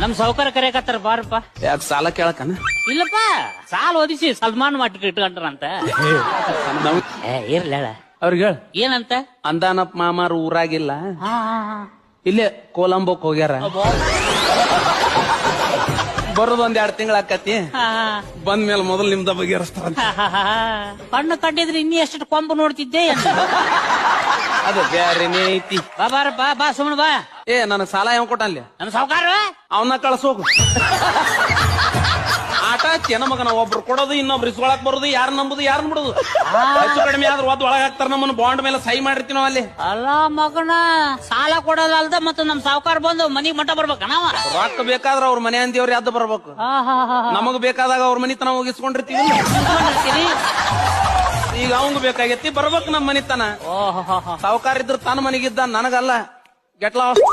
ನಮ್ ಸಾವುಕಾರ ಕರೆಯಕತ್ತಾರ ಬಾರಪ್ಪ. ಯಾಕೆ ಸಾಲ ಕೇಳಕನ? ಇಲ್ಲಪ್ಪ, ಸಾಲ ಓದಿಸಿ ಸಲ್ಮಾನ್ ಮಟ್ಟಿಗೆ ಇಟ್ಕೊಂಡ್ರಂತ. ಇರ್ಲ ಅವ್ರಿಗೆ ಹೇಳ ಏನಂತ. ಅಂದಾನಪ್ಪ ಮಾಮಾರು ಊರಾಗಿಲ್ಲ, ಇಲ್ಲೇ ಕೊಲಂಬೋಕ್ ಹೋಗ್ಯಾರ. ಬರೋದ್ 2 ತಿಂಗಳ ಆಕತಿ. ಬಂದ್ಮೇಲೆ ಮೊದಲು ನಿಮ್ದ ಬಗೆಹರಿಸ್ತಾರ. ಕಣ್ಣು ಕಂಡಿದ್ರೆ ಇನ್ನೂ ಎಷ್ಟು ಕೊಂಬು ನೋಡ್ತಿದ್ದೆ. ಅದು ಬ್ಯಾರೇನೇ ಐತಿ. ಬಾರಪ್ಪ, ಬಾ ಸುಮ್ಮನೆ ಬಾ. ನನಗ್ ಸಾಲ ಯಾವ ಕೊಟ್ಟಲ್ಲಿ? ನಮ್ ಸಾವುಕಾರ ಅವನ್ನ ಕಳ್ಸೋಗು. ಆಟ ಚೆನ್ನ ಮಗನ, ಒಬ್ರು ಕೊಡೋದು ಇನ್ನೊಬ್ರು ಇಸ್ಕೊಳಕ್ ಬರೋದು, ಯಾರು ನಂಬುದು ಯಾರು ಬಿಡುದು. ಹೆಚ್ಚು ಕಡಿಮೆ ಆದ್ರೂ ಒದ್ ಒಳಗ್ ಹಾಕ್ತಾರ, ನಮ್ಮನ್ನ ಬಾಂಡ್ ಮೇಲೆ ಸಹಿ ಮಾಡಿರ್ತೀವಿ ನಾವ್ ಅಲ್ಲಿ. ಅಲ್ಲ ಮಗನ, ಸಾಲ ಕೊಡೋದಲ್ದ ಮತ್ತೆ ನಮ್ ಸಾವುಕಾರ ಬಂದು ಮನಿಗ್ ಮಠ ಬರ್ಬೇಕ ನಾವ. ರೊಕ್ಕ ಬೇಕಾದ್ರ ಅವ್ರ ಮನೆ ಅಂದಿವ್ರಿ ಅದ್ದು ಬರ್ಬೇಕು. ನಮಗ್ ಬೇಕಾದಾಗ ಅವ್ರ ಮನಿ ತನ ಹೋಗಿಸ್ಕೊಂಡಿರ್ತೀವಿ. ಈಗ ಅವಂಗ ಬೇಕಾಗೈತಿ, ಬರ್ಬೇಕು ನಮ್ ಮನಿತನ. ಸಾವುಕಾರ ಇದ್ರ ತನ್ನ ಮನಿಗಿದ್ದ, ನನಗಲ್ಲ. Get lost.